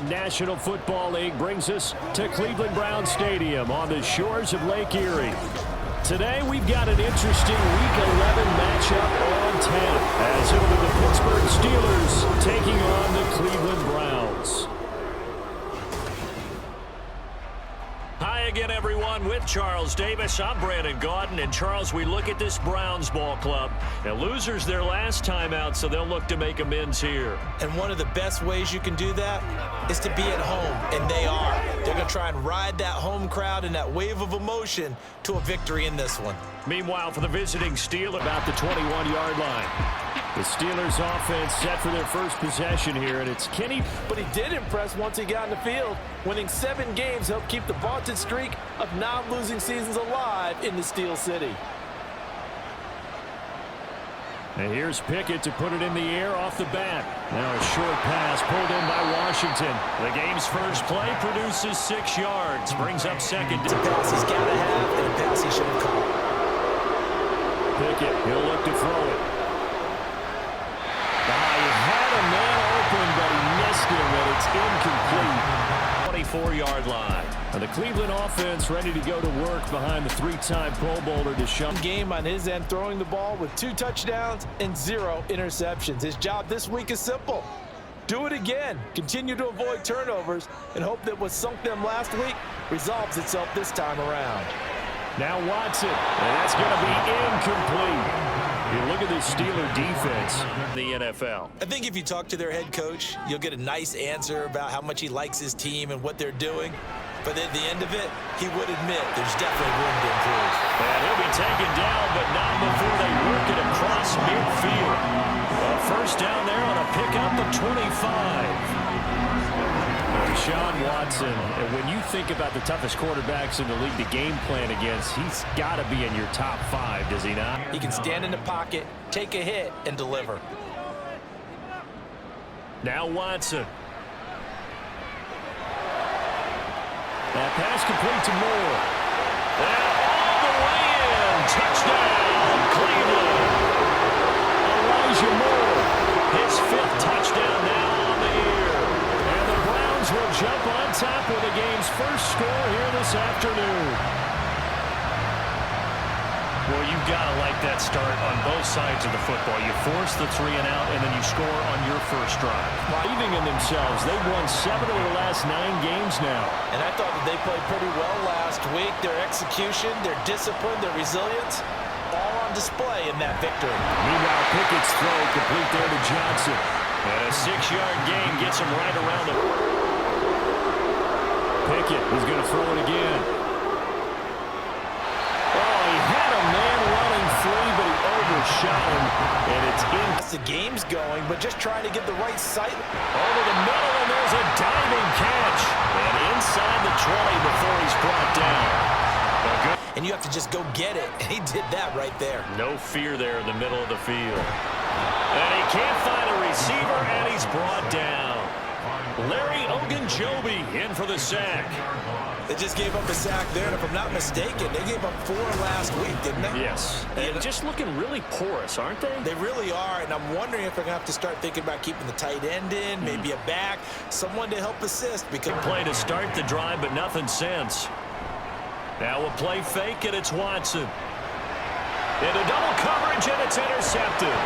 National Football League brings us to Cleveland Browns Stadium on the shores of Lake Erie. Today, we've got an interesting Week 11 matchup on tap as it'll be the Pittsburgh Steelers taking on the Cleveland Browns. Hi again, everyone, with Charles Davis. I'm Brandon Gaudin. And, Charles, we look at this Browns ball club. Now, losers their last time out, so they'll look to make amends here. And one of the best ways you can do that is to be at home, and they are. They're going to try and ride that home crowd and that wave of emotion to a victory in this one. Meanwhile, for the visiting Steel, about the 21-yard line. The Steelers offense set for their first possession here, and it's Kenny. But he did impress once he got in the field. Winning 7 games helped keep the vaunted streak of non-losing seasons alive in the Steel City. And here's Pickett to put it in the air off the bat. Now a short pass pulled in by Washington. The game's first play produces 6 yards. Brings up second. It's a pass he's got to have, and a pass he should have caught. Pickett, he'll look to throw it. He had a man open, but he missed him, and it's incomplete. 24-yard line. And the Cleveland offense ready to go to work behind the 3-time Pro Bowler Deshaun. Game on his end, throwing the ball with 2 touchdowns and 0 interceptions. His job this week is simple. Do it again. Continue to avoid turnovers and hope that what sunk them last week resolves itself this time around. Now Watson, and that's going to be incomplete. You look at this Steeler defense in the NFL. I think if you talk to their head coach, you'll get a nice answer about how much he likes his team and what they're doing. But at the end of it, he would admit there's definitely room to improve. And he'll be taken down, but not before they work it across midfield. First down there on a pickup of 25. Deshaun Watson, and when you think about the toughest quarterbacks in the league to game plan against, he's got to be in your top 5, does he not? He can stand in the pocket, take a hit, and deliver. Now Watson. That pass complete to Moore. And all the way in. Touchdown, Cleveland. Elijah Moore, his 5th touchdown now on the year. And the Browns will jump on top with the game's first score here this afternoon. Well, you've got to like that start on both sides of the football. You force the 3 and out, and then you score on your first drive. Believing in themselves, they've won 7 of their last 9 games now. And I thought that they played pretty well last week. Their execution, their discipline, their resilience, all on display in that victory. Meanwhile, Pickett's throw complete there to Johnson. And a 6-yard gain gets him right around the... Pickett is going to throw it again. But he overshot him, and it's in. The game's going, but just trying to get the right sight. Over the middle, and there's a diving catch. And inside the 20 before he's brought down. And you have to just go get it, and he did that right there. No fear there in the middle of the field. And he can't find a receiver, and he's brought down. Larry Ogunjobi in for the sack. They just gave up a sack there, and if I'm not mistaken, they gave up 4 last week, didn't they? Yes. And just looking really porous, aren't they? They really are, and I'm wondering if they're going to have to start thinking about keeping the tight end in, maybe a back, someone to help assist. Because play to start the drive, but nothing since. Now a play fake, and it's Watson. Into double coverage, and it's intercepted.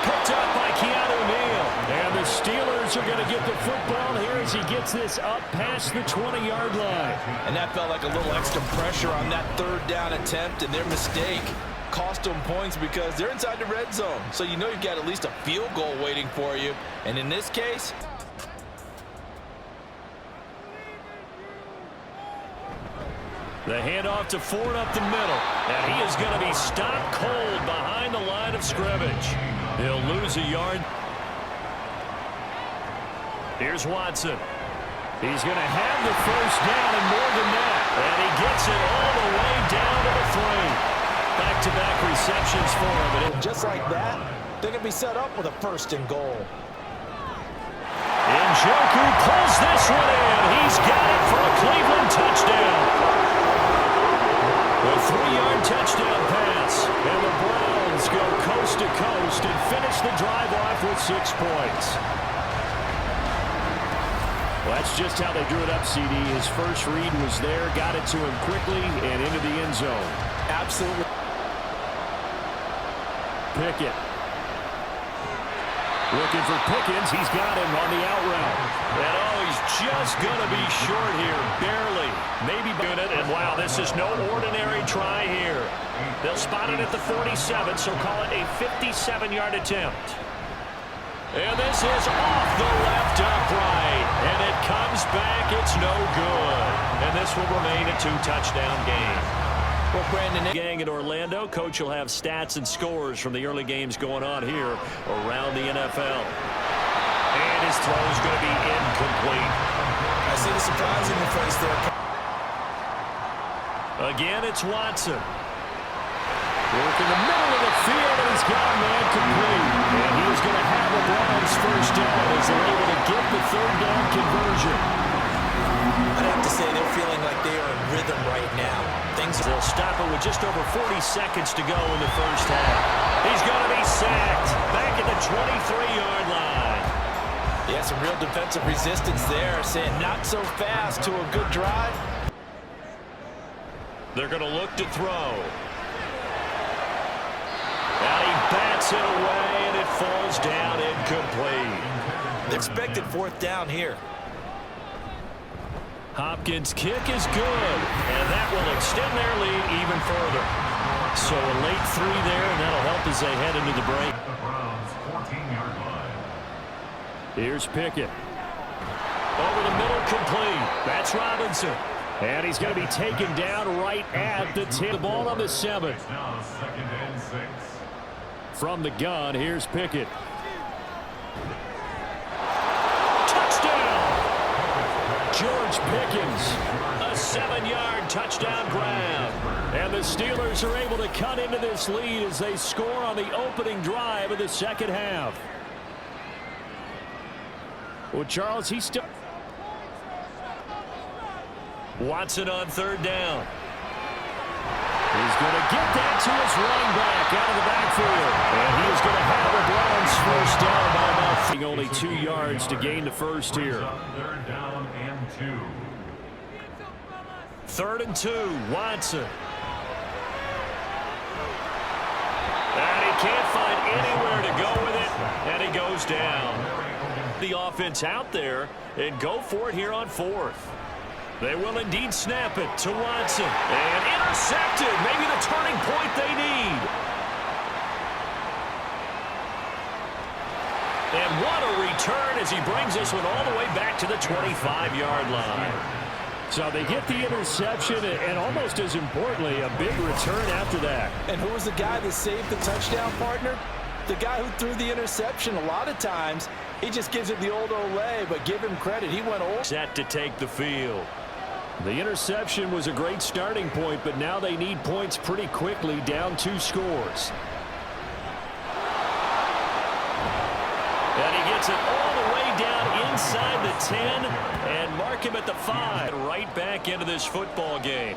Picked up by Keanu Neal. And the Steelers are going to get the football here as he gets this up past the 20-yard line. And that felt like a little extra pressure on that 3rd down attempt, and their mistake cost them points because they're inside the red zone. So you know you've got at least a field goal waiting for you. And in this case... The handoff to Ford up the middle. And he is going to be stopped cold behind the line of scrimmage. He'll lose a yard. Here's Watson. He's going to have the first down and more than that. And he gets it all the way down to the 3. Back-to-back receptions for him. And just like that, they're going to be set up with a 1st and goal. Njoku pulls this one in. He's got it for a Cleveland touchdown. A 3-yard touchdown pass. And the Browns go coast to coast and finish the drive off with 6 points. Well, that's just how they drew it up, CD. His first read was there, got it to him quickly, and into the end zone. Absolutely. Pickett. Looking for Pickens. He's got him on the out route. And he's just going to be short here. Barely. Maybe doing it. And wow, this is no ordinary try here. They'll spot it at the 47, so call it a 57-yard attempt. And this is off the left upright. And it comes back. It's no good. And this will remain a 2-touchdown game. Well, Brandon, gang in Orlando. Coach will have stats and scores from the early games going on here around the NFL. And his throw is going to be incomplete. I see the surprise in your face there. Again, it's Watson. Work in the middle of the field, and he's got a man complete. And he's going to have the Browns first down as they're able to get the third down conversion. I'd have to say they're feeling like they are in rhythm right now. They'll stop it with just over 40 seconds to go in the first half. He's going to be sacked back at the 23-yard line. Yeah, some real defensive resistance there, saying not so fast to a good drive. They're going to look to throw. And he bats it away, and it falls down incomplete. The expected fourth down here. Hopkins' kick is good, and that will extend their lead even further. So a late 3 there, and that'll help as they head into the break. Here's Pickett. Over the middle, complete. That's Robinson. And he's going to be taken down right at the 10. The ball on the 7. From the gun, here's Pickett. George Pickens, a 7-yard touchdown grab. And the Steelers are able to cut into this lead as they score on the opening drive of the second half. Well, Charles, he's still... Watson on third down. He's going to get that to his running back out of the backfield. And he's going to have the Browns first down by about only 2 yards to gain the first here. Third down and 2. 3rd and 2, Watson. And he can't find anywhere to go with it, and he goes down. The offense out there and go for it here on 4th. They will indeed snap it to Watson. And intercepted, maybe the turning point they need. And what a return as he brings this one all the way back to the 25-yard line. So they get the interception, and almost as importantly, a big return after that. And who was the guy that saved the touchdown, partner? The guy who threw the interception. A lot of times, he just gives it the old Olay, but give him credit. He went old. Set to take the field. The interception was a great starting point, but now they need points pretty quickly, down 2 scores. And he gets it all the way down inside the 10 and mark him at the 5. Right back into this football game.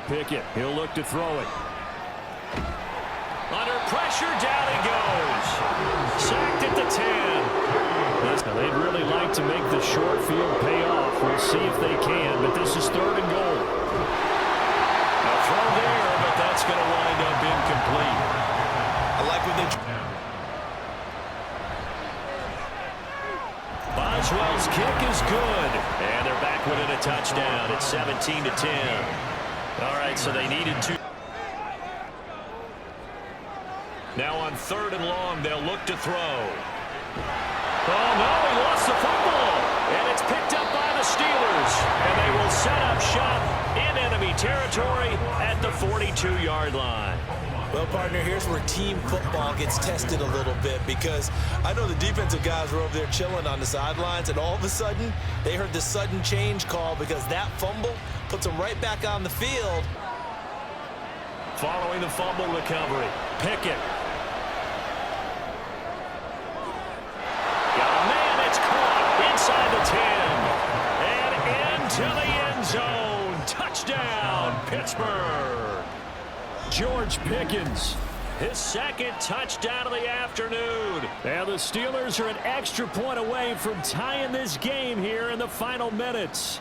Pickett, he'll look to throw it. Under pressure, down he goes. Sacked at the 10. Now, they'd really like to make the short field pay off. We'll see if they can, but this is 3rd and goal. A throw there, but that's going to wind up incomplete. I like what they... Boswell's kick is good, and they're back within a touchdown. It's 17-10. All right, so they needed 2. Now on 3rd and long, they'll look to throw. Oh, no, he lost the football, and it's picked up by the Steelers, and they will set up shop in enemy territory at the 42-yard line. Well, partner, here's where team football gets tested a little bit, because I know the defensive guys were over there chilling on the sidelines, and all of a sudden, they heard the sudden change call because that fumble puts them right back on the field. Following the fumble recovery, Pickett. Got a man, it's caught inside the 10 and into the end zone. Touchdown, Pittsburgh. George Pickens His second touchdown of the afternoon. Now the Steelers are an extra point away from tying this game here in the final minutes.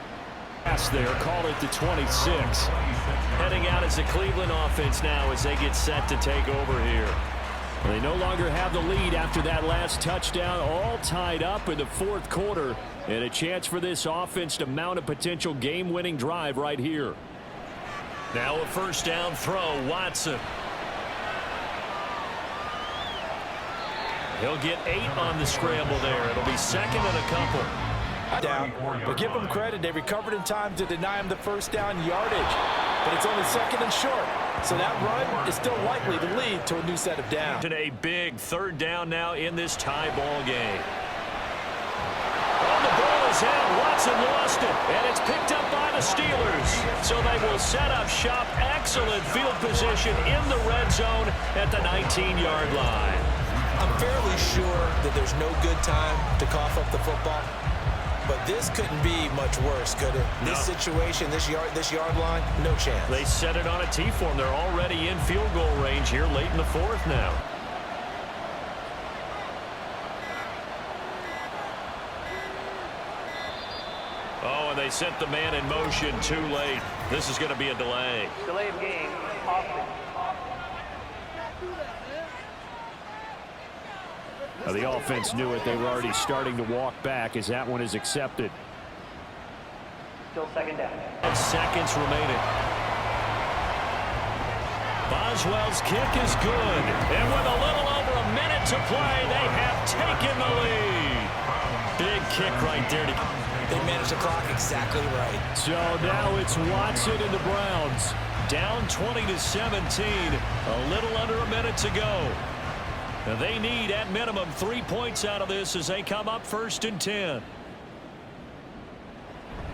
Pass there, call it the 26. Heading out as the Cleveland offense now as they get set to take over here. They no longer have the lead after that last touchdown, all tied up in the fourth quarter, and a chance for this offense to mount a potential game-winning drive right here. Now a first down throw, Watson. He'll get 8 on the scramble there. It'll be second and a couple. Down, but give them credit. They recovered in time to deny him the first down yardage. But it's only second and short. So that run is still likely to lead to a new set of downs. A big third down now in this tie ball game. Oh, the ball is out. Watson lost it. And it's picked up by the Steelers. So they will set up shop. Excellent field position in the red zone at the 19-yard line. I'm fairly sure that there's no good time to cough up the football. But this couldn't be much worse, could it? No. This situation, this yard line, no chance. They set it on a T-form. They're already in field goal range here late in the fourth now. Oh, and they set the man in motion too late. This is going to be a delay. Delay of game. Offense. The offense knew it. They were already starting to walk back as that one is accepted. Still second down. And seconds remaining. Boswell's kick is good. And with a little over a minute to play, they have taken the lead. Big kick right there. They managed the clock exactly right. So now it's Watson and the Browns. Down 20-17. A little under a minute to go. Now they need, at minimum, 3 points out of this as they come up 1st and 10.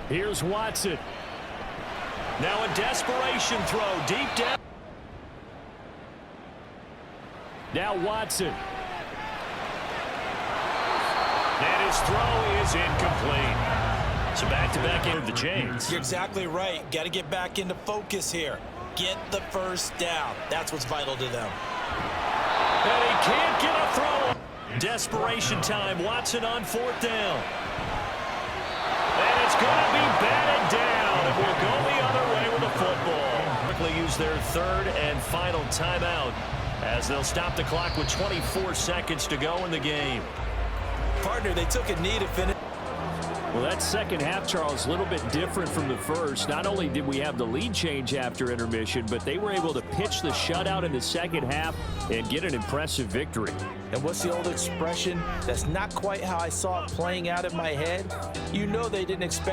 Here's Watson. Now a desperation throw deep down. Now Watson. And his throw is incomplete. So back-to-back into the chains. You're exactly right. Got to get back into focus here. Get the first down. That's what's vital to them. And he can't get a throw. Desperation time. Watson on 4th down. And it's going to be batted down. And we'll go the other way with the football. Quickly use their 3rd and final timeout as they'll stop the clock with 24 seconds to go in the game. Partner, they took a knee to finish. Well, that second half, Charles, a little bit different from the first. Not only did we have the lead change after intermission, but they were able to pitch the shutout in the second half and get an impressive victory. And what's the old expression? That's not quite how I saw it playing out in my head. You know they didn't expect